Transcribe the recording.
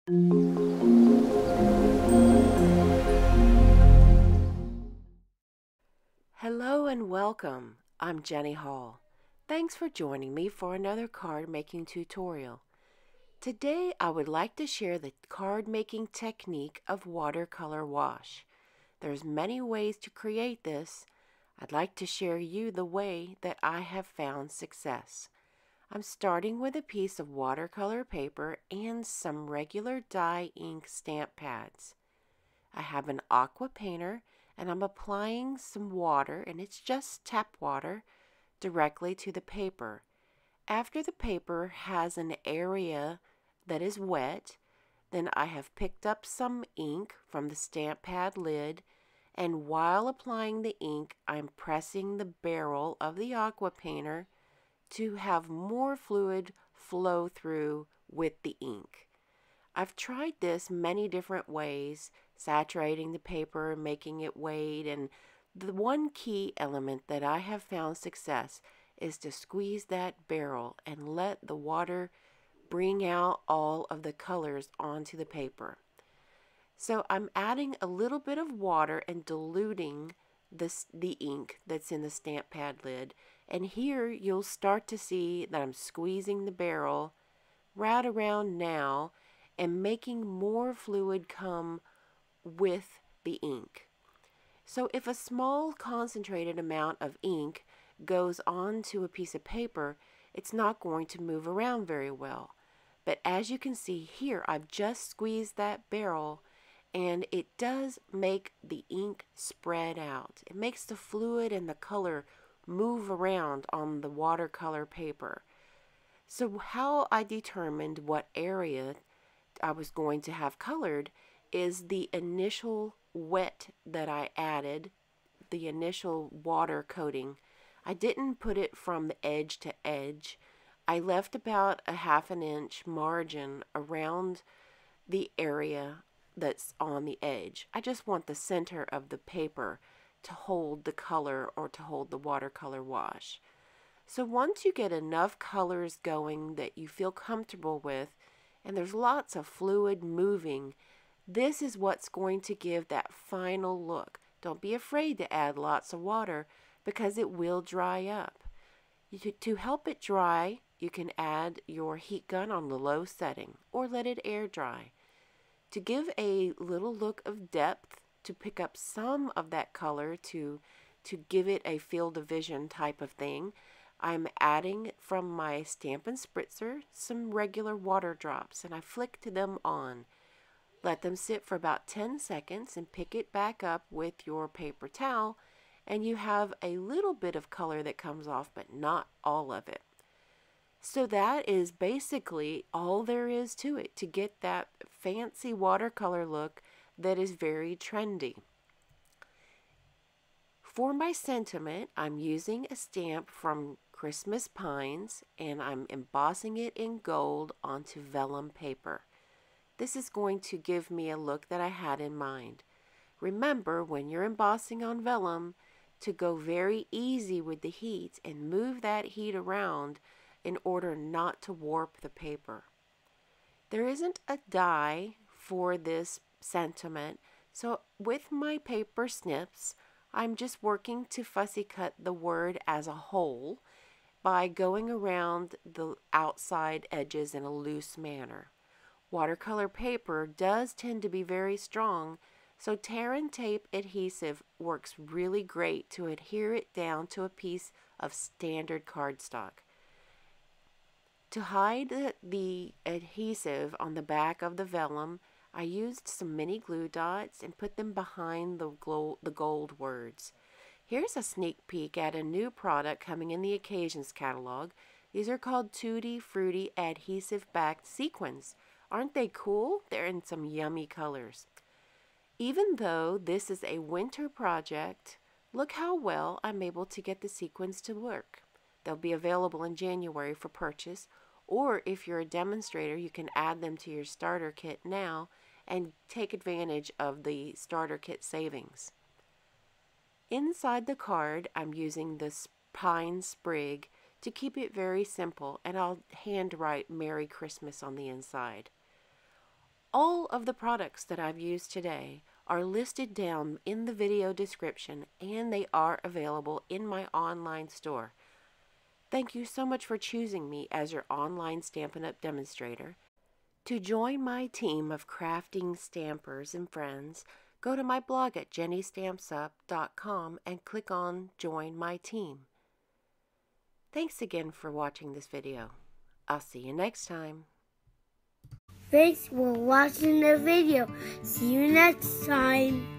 Hello and welcome. I'm Jenny Hall. Thanks for joining me for another card making tutorial. Today I would like to share the card making technique of watercolor wash. There's many ways to create this. I'd like to share you the way that I have found success. I'm starting with a piece of watercolor paper and some regular dye ink stamp pads. I have an aqua painter and I'm applying some water, and it's just tap water, directly to the paper. After the paper has an area that is wet, then I have picked up some ink from the stamp pad lid, and while applying the ink, I'm pressing the barrel of the aqua painter to have more fluid flow through with the ink. I've tried this many different ways, saturating the paper, making it wade, and the one key element that I have found success is to squeeze that barrel and let the water bring out all of the colors onto the paper. So I'm adding a little bit of water and diluting the ink that's in the stamp pad lid, and here you'll start to see that I'm squeezing the barrel right around now and making more fluid come with the ink. So if a small concentrated amount of ink goes onto a piece of paper, it's not going to move around very well. But as you can see here, I've just squeezed that barrel, and it does make the ink spread out. It makes the fluid and the color move around on the watercolor paper. So how I determined what area I was going to have colored is the initial wet that I added, the initial water coating. I didn't put it from the edge to edge. I left about a 1/2 inch margin around the area that's on the edge. I just want the center of the paper to hold the color or to hold the watercolor wash. So once you get enough colors going that you feel comfortable with, and there's lots of fluid moving, this is what's going to give that final look. Don't be afraid to add lots of water because it will dry up. To help it dry, you can add your heat gun on the low setting or let it air dry. To give a little look of depth, to pick up some of that color, to give it a field of vision type of thing, I'm adding from my Stampin' Spritzer some regular water drops, and I flicked them on. Let them sit for about 10 seconds and pick it back up with your paper towel, and you have a little bit of color that comes off, but not all of it. So that is basically all there is to it to get that fancy watercolor look that is very trendy. For my sentiment, I'm using a stamp from Christmas Pines, and I'm embossing it in gold onto vellum paper. This is going to give me a look that I had in mind. Remember, when you're embossing on vellum, to go very easy with the heat and move that heat around in order not to warp the paper. There isn't a die for this sentiment, so with my paper snips, I'm just working to fussy cut the word as a whole by going around the outside edges in a loose manner. Watercolor paper does tend to be very strong, so tear and tape adhesive works really great to adhere it down to a piece of standard cardstock. To hide the adhesive on the back of the vellum, I used some mini glue dots and put them behind the gold words. Here's a sneak peek at a new product coming in the Occasions catalog. These are called Tutti Frutti Adhesive Backed Sequins. Aren't they cool? They're in some yummy colors. Even though this is a winter project, look how well I'm able to get the sequins to work. They'll be available in January for purchase, or if you're a demonstrator, you can add them to your starter kit now and take advantage of the starter kit savings. Inside the card, I'm using this pine sprig to keep it very simple, and I'll handwrite Merry Christmas on the inside. All of the products that I've used today are listed down in the video description, and they are available in my online store. Thank you so much for choosing me as your online Stampin' Up! Demonstrator. To join my team of crafting stampers and friends, go to my blog at jennystampsup.com and click on Join My Team. Thanks again for watching this video. I'll see you next time. Thanks for watching the video. See you next time.